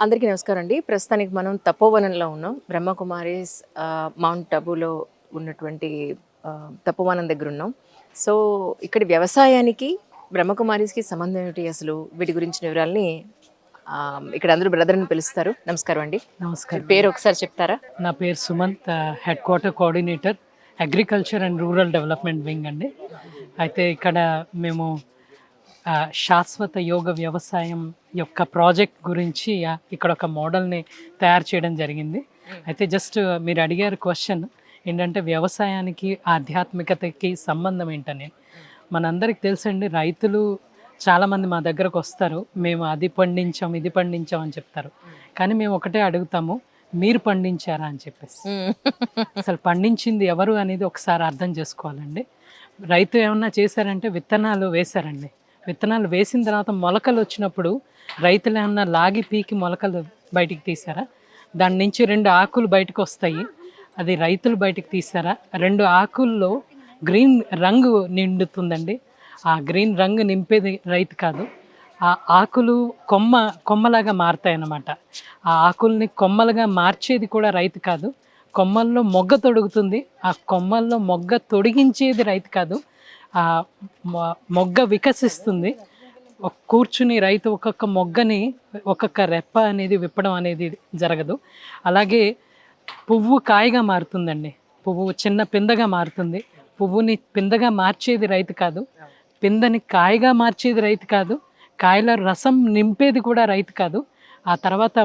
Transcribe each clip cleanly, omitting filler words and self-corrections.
అందరికీ నమస్కారం అండి. ప్రస్తుతానికి మనం తపోవనంలో ఉన్నాం. బ్రహ్మకుమారీస్ మౌంట్ అబూలో ఉన్నటువంటి తపోవనం దగ్గర ఉన్నాం. సో ఇక్కడ వ్యవసాయానికి బ్రహ్మకుమారీస్కి సంబంధం ఏమిటి అసలు? వీటి గురించిన వివరాలని ఇక్కడ అందరూ బ్రదర్ అని పిలుస్తారు. నమస్కారం అండి. నమస్కారం. పేరు ఒకసారి చెప్తారా? నా పేరు Sumanth, head quarter coordinator, agriculture and rural development wing అండి. అయితే ఇక్కడ మేము శాశ్వత యోగ వ్యవసాయం యొక్క ప్రాజెక్ట్ గురించి ఇక్కడ ఒక మోడల్ని తయారు చేయడం జరిగింది. అయితే జస్ట్ మీరు అడిగారు క్వశ్చన్ ఏంటంటే వ్యవసాయానికి ఆధ్యాత్మికతకి సంబంధం ఏంటని. మనందరికి తెలుసండి, రైతులు చాలామంది మా దగ్గరకు వస్తారు, మేము అది పండించాం ఇది పండించాం అని చెప్తారు. కానీ మేము ఒకటే అడుగుతాము, మీరు పండించారా అని చెప్పేసి. అసలు పండించింది ఎవరు అనేది ఒకసారి అర్థం చేసుకోవాలండి. రైతు ఏమన్నా చేశారంటే విత్తనాలు వేశారండి. విత్తనాలు వేసిన తర్వాత మొలకలు వచ్చినప్పుడు రైతులు ఏమన్నా లాగి పీకి మొలకలు బయటికి తీసారా? దాని నుంచి 2 ఆకులు బయటకు వస్తాయి, అది రైతులు బయటకు తీసారా? 2 ఆకుల్లో గ్రీన్ రంగు నిండుతుందండి. ఆ గ్రీన్ రంగు నింపేది రైతు కాదు, ఆ ఆకులు కొమ్మలాగా మారుతాయి అన్నమాట. ఆ ఆకుల్ని కొమ్మలుగా మార్చేది కూడా రైతు కాదు. కొమ్మల్లో మొగ్గ తొడుగుతుంది, ఆ కొమ్మల్లో మొగ్గ తొడిగించేది రైతు కాదు. ఆ మొగ్గ వికసిస్తుంది. కూర్చుని రైతు ఒక్కొక్క మొగ్గని ఒక్కొక్క రెప్ప అనేది విప్పడం అనేది జరగదు. అలాగే పువ్వు కాయగా మారుతుందండి, పువ్వు చిన్న పిందగా మారుతుంది. పువ్వుని పిందగా మార్చేది రైతు కాదు, పిందని కాయగా మార్చేది రైతు కాదు, కాయల రసం నింపేది కూడా రైతు కాదు, ఆ తర్వాత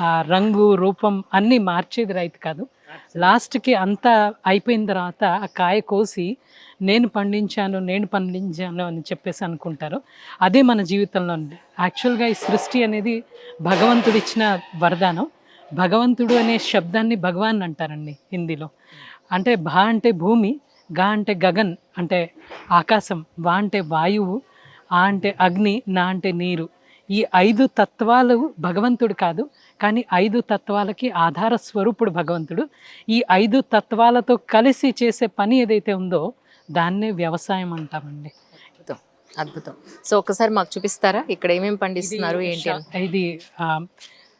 ఆ రంగు రూపం అన్నీ మార్చేది రైతు కాదు. లాస్ట్కి అంతా అయిపోయిన తర్వాత ఆ కాయ కోసి నేను పండించాను అని చెప్పేసి అనుకుంటారు. అదే మన జీవితంలో ఉంది. యాక్చువల్గా ఈ సృష్టి అనేది భగవంతుడు ఇచ్చిన వరదానం. భగవంతుడు అనే శబ్దాన్ని భగవాన్ అంటారండి హిందీలో. అంటే భా అంటే భూమి, గా అంటే గగన్ అంటే ఆకాశం, వా అంటే వాయువు, ఆ అంటే అగ్ని, నా అంటే నీరు. ఈ 5 తత్వాలు భగవంతుడు కాదు, కానీ 5 తత్వాలకి ఆధార స్వరూపుడు భగవంతుడు. ఈ 5 తత్వాలతో కలిసి చేసే పని ఏదైతే ఉందో దాన్నే వ్యవసాయం అంటామండి. అద్భుతం, అద్భుతం. సో ఒకసారి మాకు చూపిస్తారా ఇక్కడ ఏమేమి పండిస్తున్నారు ఏంటి? ఇది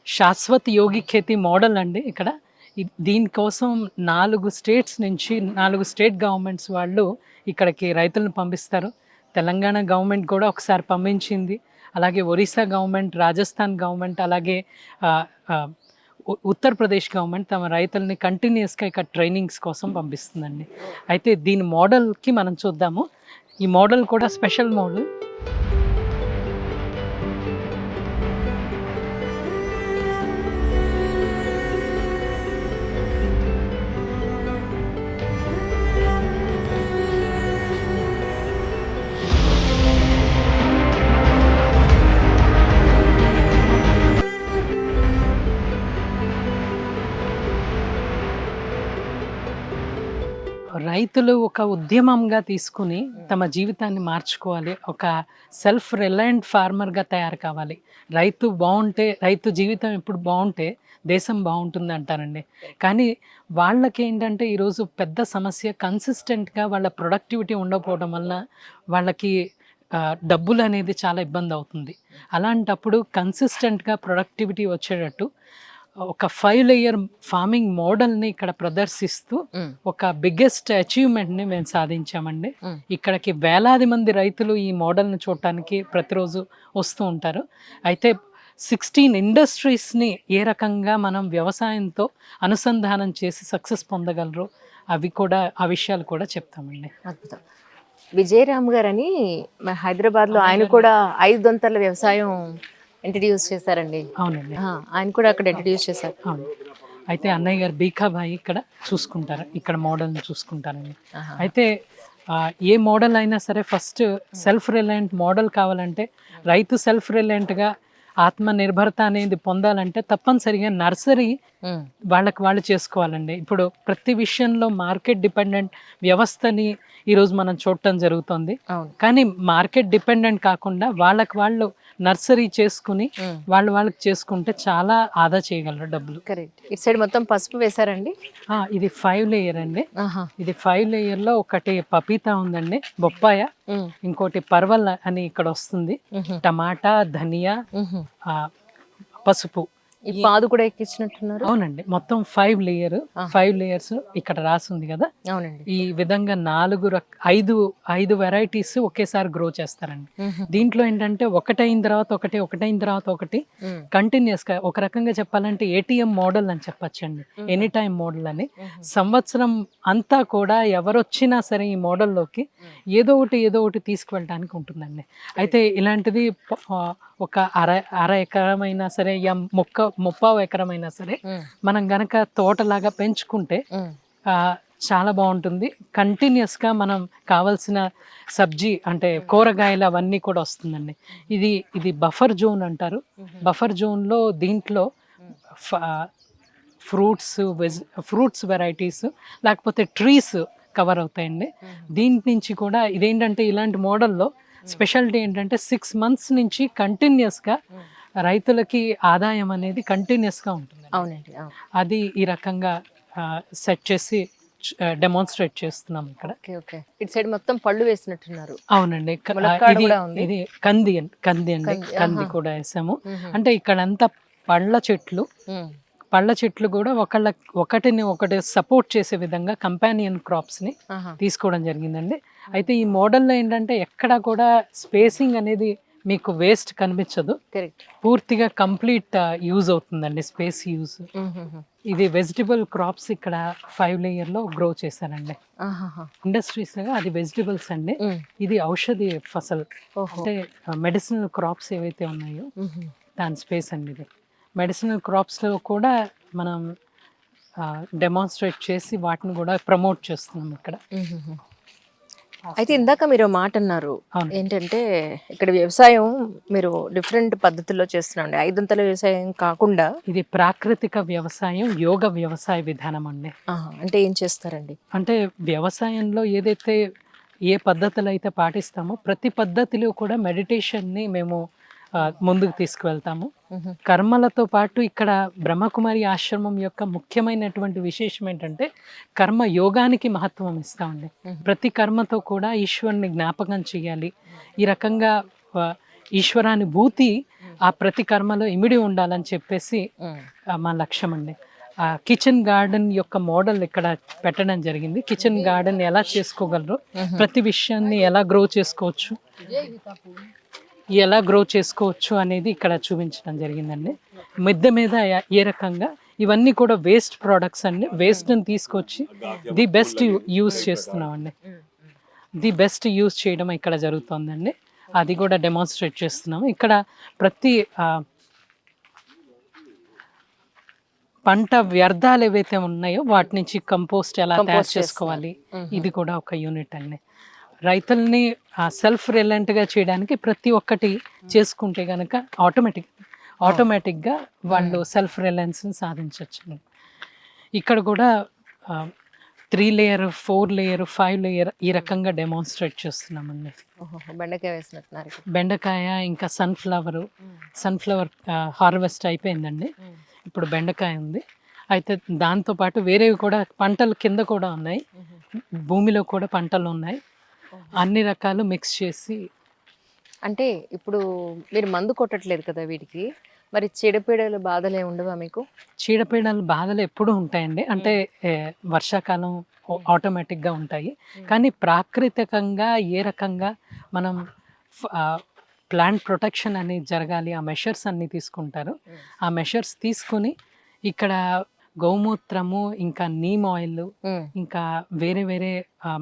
శాశ్వత యోగి ఖేతి మోడల్ అండి. ఇక్కడ దీనికోసం 4 స్టేట్స్ నుంచి 4 స్టేట్ గవర్నమెంట్స్ వాళ్ళు ఇక్కడికి రైతులను పంపిస్తారు. తెలంగాణ గవర్నమెంట్ కూడా ఒకసారి పంపించింది, అలాగే ఒరిస్సా గవర్నమెంట్, రాజస్థాన్ గవర్నమెంట్, అలాగే ఉత్తరప్రదేశ్ గవర్నమెంట్ తమ రైతుల్ని కంటిన్యూస్గా ఇక్కడ ట్రైనింగ్స్ కోసం పంపిస్తుందండి. అయితే దీని మోడల్కి మనం చూద్దాము. ఈ మోడల్ కూడా స్పెషల్ మోడల్. రైతులు ఒక ఉద్యమంగా తీసుకుని తమ జీవితాన్ని మార్చుకోవాలి, ఒక సెల్ఫ్ రిలయంట్ ఫార్మర్గా తయారు కావాలి. రైతు బాగుంటే, రైతు జీవితం ఎప్పుడు బాగుంటే దేశం బాగుంటుంది అంటారండి. కానీ వాళ్ళకి ఏంటంటే ఈరోజు పెద్ద సమస్య కన్సిస్టెంట్గా వాళ్ళ ప్రొడక్టివిటీ ఉండకపోవడం వల్ల వాళ్ళకి డబ్బులు అనేది చాలా ఇబ్బంది అవుతుంది. అలాంటప్పుడు కన్సిస్టెంట్గా ప్రొడక్టివిటీ వచ్చేటట్టు ఒక 5 లేయర్ ఫార్మింగ్ మోడల్ని ఇక్కడ ప్రదర్శిస్తూ ఒక బిగ్గెస్ట్ అచీవ్మెంట్ని మేము సాధించామండి. ఇక్కడికి వేలాది మంది రైతులు ఈ మోడల్ని చూడటానికి ప్రతిరోజు వస్తూ ఉంటారు. అయితే 16 ఇండస్ట్రీస్ని ఏ రకంగా మనం వ్యవసాయంతో అనుసంధానం చేసి సక్సెస్ పొందగలరు ఆ విషయాలు కూడా చెప్తామండి. అద్భుతం. విజయరామ్ గారని హైదరాబాద్లో ఆయన కూడా 5 దొంతర్ల వ్యవసాయం ఇంట్రడ్యూస్ చేశారండి. అవునండి, ఆయన కూడా అక్కడ ఇంట్రడ్యూస్ చేశారు. అవును. అయితే అన్నయ్య గారు బీకాబాయి ఇక్కడ చూసుకుంటారు, ఇక్కడ మోడల్ని చూసుకుంటారండి. అయితే ఏ మోడల్ అయినా సరే ఫస్ట్ సెల్ఫ్ రిలయంట్ మోడల్ కావాలంటే, రైతు సెల్ఫ్ రిలయంట్గా ఆత్మనిర్భరత అనేది పొందాలంటే తప్పనిసరిగా నర్సరీ వాళ్ళకి వాళ్ళు చేసుకోవాలండి. ఇప్పుడు ప్రతి విషయంలో మార్కెట్ డిపెండెంట్ వ్యవస్థని ఈరోజు మనం చూడటం జరుగుతుంది. కానీ మార్కెట్ డిపెండెంట్ కాకుండా వాళ్ళకి వాళ్ళు నర్సరీ చేసుకుని వాళ్ళకి చేసుకుంటే చాలా ఆదా చేయగలరు డబ్బులు. కరెక్ట్. ఇటు సైడ్ మొత్తం పసుపు వేశారండి. ఇది 5 లేయర్ అండి. ఇది 5 లేయర్ లో ఒకటి పపీతా ఉందండి, బొప్పాయ, ఇంకోటి పర్వల్ అని ఇక్కడ వస్తుంది, టమాటా, ధనియా, పసుపు. ఈ పాదు కూడా ఎక్కించినట్టున్నారు. అవునండి, మొత్తం 5 లేయర్స్ ఇక్కడ రాసింది కదా. అవునండి. ఈ విధంగా 5 వెరైటీస్ ఒకేసారి గ్రో చేస్తారండి. దీంట్లో ఏంటంటే ఒకటైన తర్వాత ఒకటి కంటిన్యూస్ గా, ఒక రకంగా చెప్పాలంటే ఏటీఎం మోడల్ అని చెప్పచ్చండి, ఎనీ టైం మోడల్ అని. సంవత్సరం అంతా కూడా ఎవరొచ్చినా సరే ఈ మోడల్లోకి ఏదో ఒకటి తీసుకువెళ్ళడానికి ఉంటుందండి. అయితే ఇలాంటిది ఒక అర ఎకరమైనా సరే, ముప్పావు ఎకరమైనా సరే మనం గనక తోటలాగా పెంచుకుంటే చాలా బాగుంటుంది. కంటిన్యూస్ గా మనం కావాల్సిన సబ్జీ అంటే కూరగాయలు అవన్నీ కూడా వస్తుందండి. ఇది బఫర్ జోన్ అంటారు. బఫర్ జోన్ లో దీంట్లో ఫ్రూట్స్ వెరైటీస్ లేకపోతే ట్రీస్ కవర్ అవుతాయండి. దీని నుంచి కూడా ఇదేంటంటే ఇలాంటి మోడల్లో స్పెషాలిటీ ఏంటంటే 6 months నుంచి కంటిన్యూస్గా రైతులకి ఆదాయం అనేది కంటిన్యూస్గా ఉంటుంది. అవునండి. అది ఈ రకంగా సెట్ చేసి డెమాన్స్ట్రేట్ చేస్తున్నాం ఇక్కడ. ఇటు సైడ్ మొత్తం పళ్ళు వేసినట్టున్నారు. అవునండి, ఇది కంది కూడా వేసాము. అంటే ఇక్కడంతా పళ్ళ చెట్లు కూడా ఒకటిని ఒకటి సపోర్ట్ చేసే విధంగా కంపానియన్ క్రాప్స్ ని తీసుకోవడం జరిగిందండి. అయితే ఈ మోడల్లో ఏంటంటే ఎక్కడ కూడా స్పేసింగ్ అనేది మీకు వేస్ట్ కనిపించదు, పూర్తిగా కంప్లీట్ యూజ్ అవుతుందండి, స్పేస్ యూజ్. ఇది వెజిటబుల్ క్రాప్స్ ఇక్కడ 5 layer లో గ్రో చేశారండి. ఇండస్ట్రీస్ గా అది వెజిటబుల్స్ అండి, ఇది ఔషధి ఫసల్ అంటే మెడిసినల్ క్రాప్స్ ఏవైతే ఉన్నాయో దాని స్పేస్ అండి. ఇది మెడిసినల్ క్రాప్స్లో కూడా మనం డెమాన్స్ట్రేట్ చేసి వాటిని కూడా ప్రమోట్ చేస్తున్నాం ఇక్కడ. అయితే ఇందాక మీరు మాట అన్నారు ఏంటంటే ఇక్కడ వ్యవసాయం మీరు డిఫరెంట్ పద్ధతుల్లో చేస్తున్నాండి, 5 వ్యవసాయం కాకుండా. ఇది ప్రాకృతిక వ్యవసాయం, యోగ వ్యవసాయ విధానం అండి. అంటే ఏం చేస్తారండి? అంటే వ్యవసాయంలో ఏదైతే ఏ పద్ధతులు అయితే పాటిస్తామో ప్రతి పద్ధతిలో కూడా మెడిటేషన్ని మేము ముందుకు తీసుకువెళ్తాము. కర్మలతో పాటు ఇక్కడ బ్రహ్మకుమారి ఆశ్రమం యొక్క ముఖ్యమైనటువంటి విశేషం ఏంటంటే కర్మ యోగానికి మహత్వం ఇస్తామండి. ప్రతి కర్మతో కూడా ఈశ్వరుని జ్ఞాపకం చేయాలి, ఈ రకంగా ఈశ్వరానుభూతి ఆ ప్రతి కర్మలో ఇమిడి ఉండాలని చెప్పేసి మా లక్ష్యం అండి. కిచెన్ గార్డెన్ యొక్క మోడల్ ఇక్కడ పెట్టడం జరిగింది. కిచెన్ గార్డెన్ ఎలా చేసుకోగలరు, ప్రతి విషయాన్ని ఎలా గ్రో చేసుకోవచ్చు అనేది ఇక్కడ చూపించడం జరిగిందండి. మిద్దె మీద ఏ రకంగా ఇవన్నీ కూడా వేస్ట్ ప్రోడక్ట్స్ అండి, వేస్ట్ని తీసుకొచ్చి ది బెస్ట్ యూజ్ చేస్తున్నామండి. ది బెస్ట్ యూజ్ చేయడం ఇక్కడ జరుగుతుందండి, అది కూడా డెమాన్స్ట్రేట్ చేస్తున్నాము. ఇక్కడ ప్రతి పంట వ్యర్థాలు ఏవైతే ఉన్నాయో వాటి నుంచి కంపోస్ట్ ఎలా తయారు చేసుకోవాలి, ఇది కూడా ఒక యూనిట్ అండి. రైతుల్ని సెల్ఫ్ రిలయంట్గా చేయడానికి ప్రతి ఒక్కటి చేసుకుంటే కనుక ఆటోమేటిక్గా వాళ్ళు సెల్ఫ్ రిలయన్స్ని సాధించవచ్చు. ఇక్కడ కూడా 3 layer, 4 layer, 5 layer ఈ రకంగా డెమాన్స్ట్రేట్ చేస్తున్నామండి. బెండకాయ వేసినట్టున్నారు. బెండకాయ ఇంకా సన్ఫ్లవర్ హార్వెస్ట్ అయిపోయిందండి, ఇప్పుడు బెండకాయ ఉంది. అయితే దాంతోపాటు వేరేవి కూడా పంటలు కింద కూడా ఉన్నాయి, భూమిలో కూడా పంటలు ఉన్నాయి, అన్ని రకాలు మిక్స్ చేసి. అంటే ఇప్పుడు మీరు మందు కొట్టట్లేదు కదా వీటికి, మరి చీడపీడల బాధలే ఉండవా మీకు? చీడపీడల బాధలు ఎప్పుడూ ఉంటాయండి, అంటే వర్షాకాలం ఆటోమేటిక్గా ఉంటాయి. కానీ ప్రాకృతికంగా ఏ రకంగా మనం ప్లాంట్ ప్రొటెక్షన్ అనేది జరగాలి, ఆ మెషర్స్ అన్నీ తీసుకుంటారు. ఆ మెషర్స్ తీసుకొని ఇక్కడ గౌమూత్రము, ఇంకా నీమ్ ఆయిల్, ఇంకా వేరే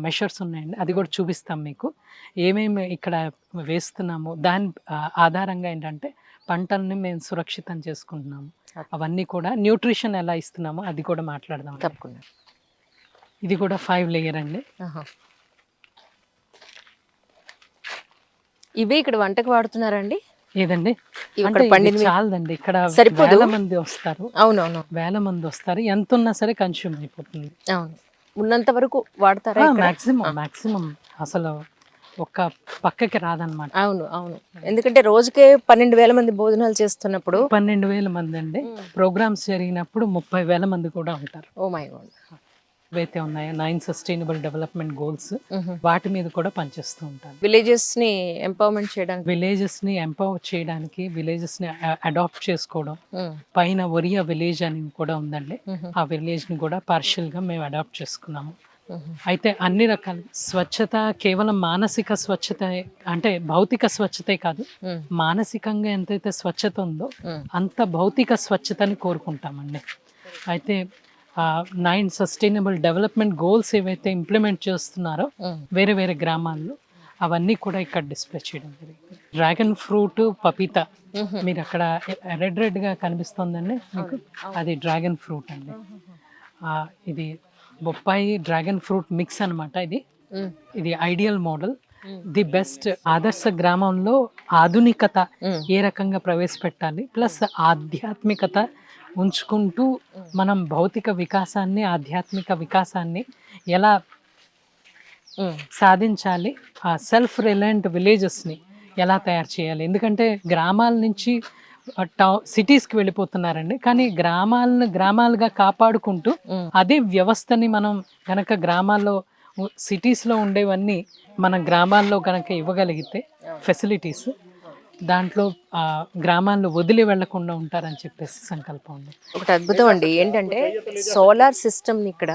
మెషర్స్ ఉన్నాయండి, అది కూడా చూపిస్తాం మీకు. ఏమేమి ఇక్కడ వేస్తున్నాము దాని ఆధారంగా ఏంటంటే పంటల్ని మేము సురక్షితం చేసుకుంటున్నాము. అవన్నీ కూడా న్యూట్రిషన్ ఎలా ఇస్తున్నామో అది కూడా మాట్లాడదాం తప్పకుండా. ఇది కూడా 5 layer అండి. ఇవే ఇక్కడ వంటకు వాడుతున్నారండి? ఏదండి, చాలదండి, ఇక్కడ వేల మంది వస్తారు. అవునవును, వేల మంది వస్తారు, ఎంత ఉన్నా సరే కన్స్యూమ్ అయిపోతుంది. అవును, ఉన్నంత వరకు వాడతారా? మాక్సిమం అసలు ఒక్క పక్కకి రాదనమాట. అవును, ఎందుకంటే రోజుకే 12,000 మంది భోజనాలు చేస్తున్నప్పుడు 12,000 మంది అండి. ప్రోగ్రామ్స్ జరిగినప్పుడు 30,000 మంది కూడా ఉంటారు. Oh my God. ఏవైతే ఉన్నాయో 9 సస్టైనబుల్ డెవలప్మెంట్ గోల్స్ వాటి మీద కూడా పనిచేస్తూ ఉంటాను. విలేజెస్ని ఎంపవర్మెంట్ చేయడానికి. విలేజెస్ని ఎంపవర్ చేయడానికి, విలేజెస్ని అడాప్ట్ చేసుకోవడం, మ్మ్. పైన ఒరియా విలేజ్ అని కూడా ఉందండి. మ్మ్. ఆ విలేజ్ని కూడా పార్షియల్గా మేము అడాప్ట్ చేసుకున్నాము. మ్మ్. అయితే అన్ని రకాల స్వచ్ఛత కేవలం మానసిక స్వచ్ఛత అంటే భౌతిక స్వచ్ఛతే కాదు, మ్మ్. మానసికంగా ఎంతైతే స్వచ్ఛత ఉందో మ్మ్. అంత భౌతిక స్వచ్ఛతని కోరుకుంటామండి. అయితే 9 సస్టైనబుల్ డెవలప్మెంట్ గోల్స్ ఏవైతే ఇంప్లిమెంట్ చేస్తున్నారో మ్మ్. వేరే వేరే గ్రామాల్లో అవన్నీ కూడా ఇక్కడ డిస్ప్లే చేయడం జరిగింది. డ్రాగన్ ఫ్రూట్, పపీతా మ్మ్. మీరు అక్కడ రెడ్గా కనిపిస్తుందండి మీకు, అది డ్రాగన్ ఫ్రూట్ అండి. ఇది బొప్పాయి డ్రాగన్ ఫ్రూట్ మిక్స్ అన్నమాట. మ్మ్. ఇది ఐడియల్ మోడల్, ది బెస్ట్. ఆదర్శ గ్రామంలో ఆధునికత మ్మ్. ఏ రకంగా ప్రవేశపెట్టాలి, ప్లస్ ఆధ్యాత్మికత ఉంచుకుంటూ మనం భౌతిక వికాసాన్ని, ఆధ్యాత్మిక వికాసాన్ని ఎలా మ్మ్. సాధించాలి, ఆ సెల్ఫ్ రిలయంట్ విలేజెస్ని ఎలా తయారు చేయాలి. ఎందుకంటే గ్రామాల నుంచి సిటీస్కి వెళ్ళిపోతున్నారండి, కానీ గ్రామాలుగా కాపాడుకుంటూ మ్మ్. అదే వ్యవస్థని మనం కనుక గ్రామాల్లో సిటీస్లో ఉండేవన్నీ మన గ్రామాల్లో కనుక ఇవ్వగలిగితే ఫెసిలిటీస్, దాంట్లో గ్రామాల్లో వదిలి వెళ్లకుండా ఉంటారని చెప్పేసి సంకల్పం ఉంది. ఒకటి అద్భుతం అండి ఏంటంటే సోలార్ సిస్టమ్ని ఇక్కడ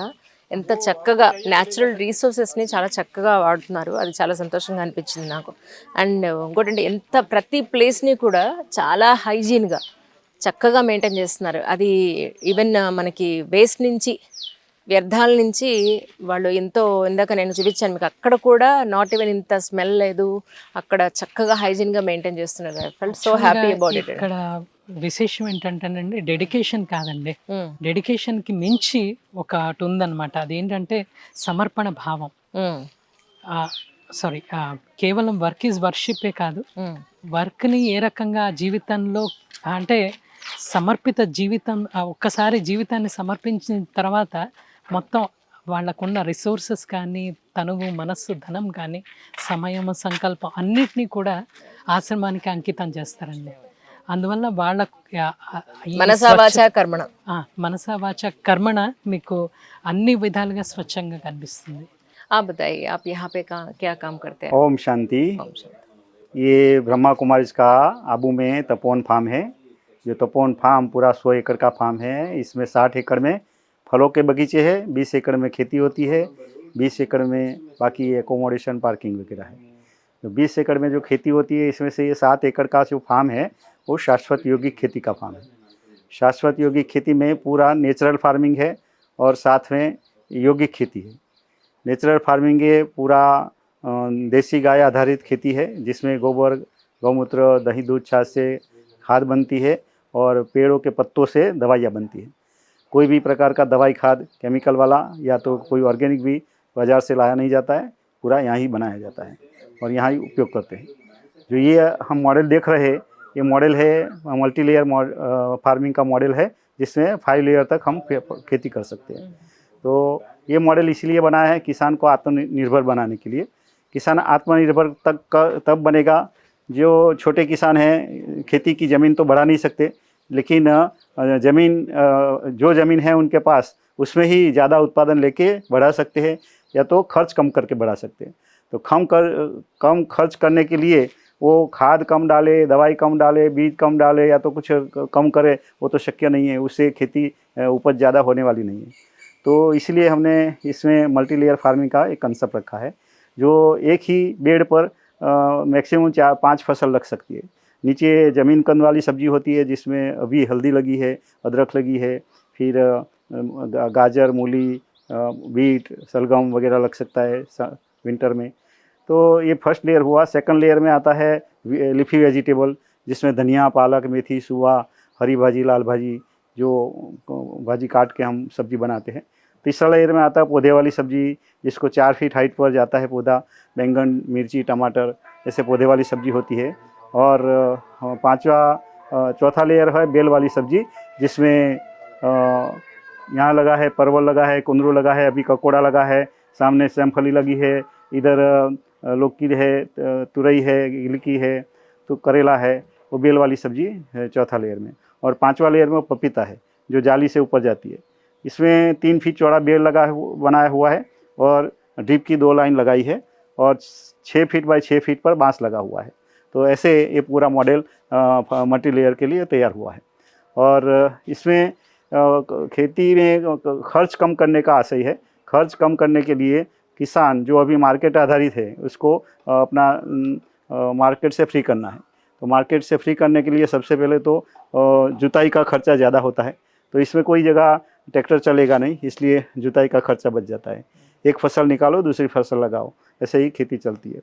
ఎంత చక్కగా న్యాచురల్ రీసోర్సెస్ని చాలా చక్కగా వాడుతున్నారు. అది చాలా సంతోషంగా అనిపించింది నాకు. అండ్ ఇంకోటంటే ఎంత ప్రతి ప్లేస్ని కూడా చాలా హైజీన్గా చక్కగా మెయింటైన్ చేస్తున్నారు. అది ఈవెన్ మనకి వేస్ట్ నుంచి, వ్యర్థాల నుంచి వాళ్ళు ఎంతో, ఇందాక నేను చూపించాను మీకు, అక్కడ కూడా నాట్ ఈవెన్ ఇంత స్మెల్ లేదు, అక్కడ చక్కగా హైజీన్గా మెయింటైన్ చేస్తున్నారు. I felt so happy about it. ఇక్కడ విశేషం ఏంటంటేనండి, డెడికేషన్ కాదండి, డెడికేషన్కి మించి ఒకటి ఉందన్నమాట. అదేంటంటే సమర్పణ భావం. సారీ, కేవలం వర్క్ ఈజ్ వర్షిప్పే కాదు, వర్క్ని ఏ రకంగా జీవితంలో అంటే సమర్పిత జీవితం, ఒక్కసారి జీవితాన్ని సమర్పించిన తర్వాత మొత్తం వాళ్ళకున్న రిసోర్సెస్ కానీ, తనువు, మనస్సు, ధనం కానీ, సమయం, సంకల్పం అన్నిటినీ కూడా ఆశ్రమానికి అంకితం చేస్తారండి. అందువల్ల వాళ్ళ మనసా వాచా కర్మణ, మనసా వాచా కర్మణ మీకు అన్ని విధాలుగా స్వచ్ఛంగా కనిపిస్తుంది. आप बताइए आप यहाँ पे क्या काम करते हैं? ओम शांति। ओम शांति। ये ब्रह्मा कुमारी का आबू में तपोवन फार्म है। जो तपोवन फार्म पूरा 100 एकड़ का फार्म है। इसमें 60 एकड़ में फलों के बगीचे हैं, 20 एकड़ में खेती होती है, 20 एकड़ में बाकी एकोमोडेशन पार्किंग वगैरह है। तो 20 एकड़ में जो खेती होती है, इसमें से ये 7 एकड़ का जो फार्म है वो शाश्वत योगिक खेती का फार्म है। शाश्वत योगिक खेती में पूरा नेचुरल फार्मिंग है और साथ में योगिक खेती है। नेचुरल फार्मिंग ये पूरा देसी गाय आधारित खेती है, जिसमें गोबर, गौमूत्र, दही, दूध, छाछ से खाद बनती है और पेड़ों के पत्तों से दवाइयाँ बनती है। कोई भी प्रकार का दवाई खाद केमिकल वाला या तो कोई ऑर्गेनिक भी बाज़ार से लाया नहीं जाता है, पूरा यहाँ ही बनाया जाता है और यहाँ ही उपयोग करते हैं। जो ये हम मॉडल देख रहे हैं, ये मॉडल है मल्टी लेयर फार्मिंग का मॉडल है, जिसमें 5 लेयर तक हम खेती कर सकते हैं। तो ये मॉडल इसलिए बनाया है किसान को आत्मनिर्भर बनाने के लिए। किसान आत्मनिर्भर तब बनेगा, जो छोटे किसान हैं खेती की ज़मीन तो बढ़ा नहीं सकते, लेकिन जो ज़मीन है उनके पास उसमें ही ज़्यादा उत्पादन लेके बढ़ा सकते हैं, या तो खर्च कम करके बढ़ा सकते हैं। तो कम खर्च करने के लिए वो खाद कम डाले, दवाई कम डाले, बीज कम डाले या तो कुछ कम करे, वो तो शक्य नहीं है। उससे खेती उपज ज़्यादा होने वाली नहीं है। तो इसलिए हमने इसमें मल्टी लेयर फार्मिंग का एक कंसेप्ट रखा है, जो एक ही बेड पर मैक्सिमम 4-5 फसल लग सकती है। नीचे ज़मीन कंद वाली सब्जी होती है, जिसमें अभी हल्दी लगी है, अदरक लगी है, फिर गाजर, मूली, बीट, सलगम वगैरह लग सकता है विंटर में। तो ये फर्स्ट लेयर हुआ। सेकंड लेयर में आता है लीफी वेजिटेबल, जिसमें धनिया, पालक, मेथी, सूआ, हरी भाजी, लाल भाजी, जो भाजी काट के हम सब्जी बनाते हैं। तीसरा लेयर में आता है पौधे वाली सब्जी, जिसको 4 फीट हाइट पर जाता है पौधा, बैंगन, मिर्ची, टमाटर, ऐसे पौधे वाली सब्जी होती है। और चौथा लेयर है बेल वाली सब्जी, जिसमें यहाँ लगा है परवल, लगा है कुंदरू, लगा है अभी ककोड़ा लगा है, सामने सेमफली लगी है, इधर लौकी है, तुरई है, गिलकी है, तो करेला है। वो बेल वाली सब्जी है चौथा लेयर में। और 5वां लेयर में पपीता है, जो जाली से ऊपर जाती है। इसमें 3 फीट चौड़ा बेड़ बनाया हुआ है और ड्रिप की 2 लाइन लगाई है और 6 फीट बाई 6 फीट पर बांस लगा हुआ है। तो ऐसे ये पूरा मॉडल मल्टी लेयर के लिए तैयार हुआ है। और इसमें खेती में खर्च कम करने का आशय है। खर्च कम करने के लिए किसान जो अभी मार्केट आधारित है उसको अपना मार्केट से फ्री करना है। तो मार्केट से फ्री करने के लिए सबसे पहले तो जुताई का खर्चा ज़्यादा होता है, तो इसमें कोई जगह ट्रैक्टर चलेगा नहीं, इसलिए जुताई का खर्चा बच जाता है। एक फसल निकालो दूसरी फसल लगाओ, ऐसे ही खेती चलती है।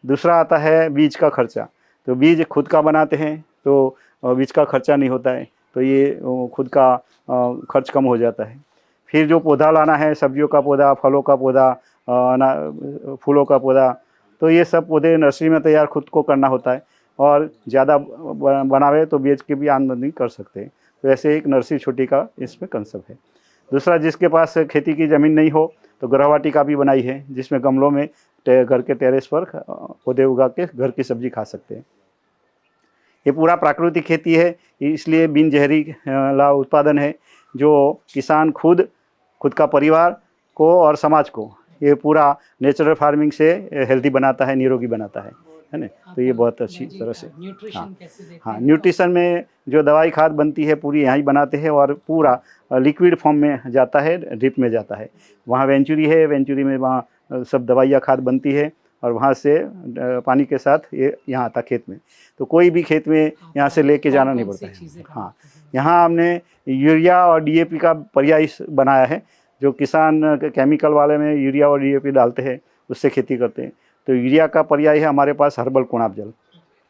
दूसरा आता है बीज का खर्चा। तो बीज खुद का बनाते हैं तो बीज का खर्चा नहीं होता है, तो ये खुद का खर्च कम हो जाता है। फिर जो पौधा लाना है, सब्जियों का पौधा, फलों का पौधा, फूलों का पौधा, तो ये सब पौधे नर्सरी में तैयार खुद को करना होता है और ज़्यादा बनावे तो बेच के भी आमदनी कर सकते हैं। तो ऐसे एक नर्सरी छोटी का इसमें कंसेप्ट है। दूसरा, जिसके पास खेती की ज़मीन नहीं हो तो गृहवाटिका भी बनाई है, जिसमें गमलों में घर के टेरेस पर पौधे उगा के घर की सब्जी खा सकते हैं। ये पूरा प्राकृतिक खेती है, इसलिए बिन जहरीला उत्पादन है, जो किसान खुद का परिवार को और समाज को ये पूरा नेचुरल फार्मिंग से हेल्दी बनाता है, निरोगी बनाता है ना। तो ये बहुत अच्छी तरह से हाँ, न्यूट्रिशन में जो दवाई खाद बनती है पूरी यहाँ ही बनाते हैं और पूरा लिक्विड फॉर्म में जाता है, ड्रिप में जाता है। वहाँ वेंचुरी है, वेंचुरी में वहाँ सब दवाइयाँ खाद बनती है और वहाँ से पानी के साथ ये यहाँ आता खेत में। तो कोई भी खेत में यहाँ से लेके जाना नहीं पड़ता है। हाँ, यहाँ हमने यूरिया और डीएपी का पर्याय बनाया है। जो किसान केमिकल वाले में यूरिया और डीएपी डालते हैं उससे खेती करते हैं, तो यूरिया का पर्याय है हमारे पास हर्बल कुणाप जल।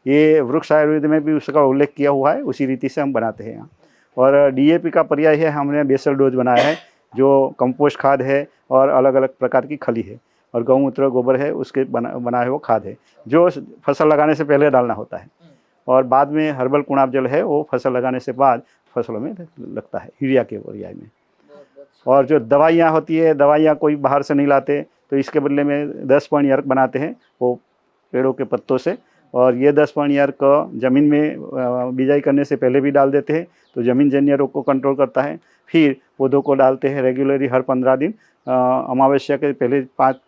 ये वृक्ष आयुर्वेद में भी उसका उल्लेख किया हुआ है, उसी रीति से हम बनाते हैं यहाँ। और डीएपी का पर्याय है हमने बेसल डोज बनाया है, जो कंपोस्ट खाद है और अलग अलग प्रकार की खली है और गौमूत्र गोबर है उसके बनाए हुए खाद है, जो फसल लगाने से पहले डालना होता है। और बाद में हर्बल कुणाप जल है, वो फसल लगाने से बाद फसलों में लगता है यूरिया के पर्याय में। और जो दवाइयाँ होती है, दवाइयाँ कोई बाहर से नहीं लाते, तो इसके बदले में 10 पॉइंट अर्क बनाते हैं वो पेड़ों के पत्तों से, और ये 10 पॉइंट अर्क ज़मीन में बिजाई करने से पहले भी डाल देते हैं, तो ज़मीन जन्य रोग को कंट्रोल करता है। फिर पौधों को डालते हैं रेगुलरली हर 15 दिन, अमावस्या के पहले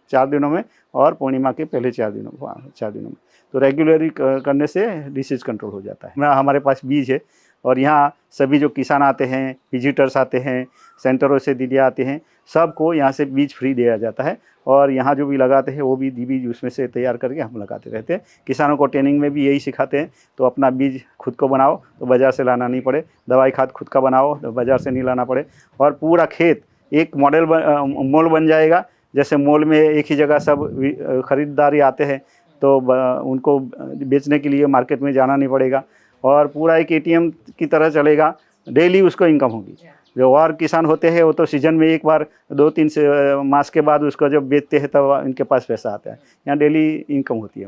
4 दिनों में और पूर्णिमा के पहले 4 दिनों में। तो रेगुलरली करने से डिसीज कंट्रोल हो जाता है। हमारे पास बीज है और यहाँ सभी जो किसान आते हैं, विजिटर्स आते हैं, सेंटरों से दीदियाँ आते हैं, सबको यहाँ से बीज फ्री दिया जाता है। और यहाँ जो भी लगाते हैं वो भी बीज उसमें से तैयार करके हम लगाते रहते हैं। किसानों को ट्रेनिंग में भी यही सिखाते हैं, तो अपना बीज खुद को बनाओ तो बाज़ार से लाना नहीं पड़े, दवाई खाद खुद का बनाओ तो बाज़ार से नहीं लाना पड़े, और पूरा खेत एक मॉल बन जाएगा। जैसे मॉल में एक ही जगह सब खरीदारी आते हैं, तो उनको बेचने के लिए मार्केट में जाना नहीं पड़ेगा, और पूरा एक एटीएम की तरह चलेगा, डेली उसको इनकम होगी। जो और किसान होते हैं वो तो सीजन में एक बार 2-3 मास के बाद उसको जब बेचते हैं तब इनके पास पैसा आता है। यहाँ डेली इनकम होती है।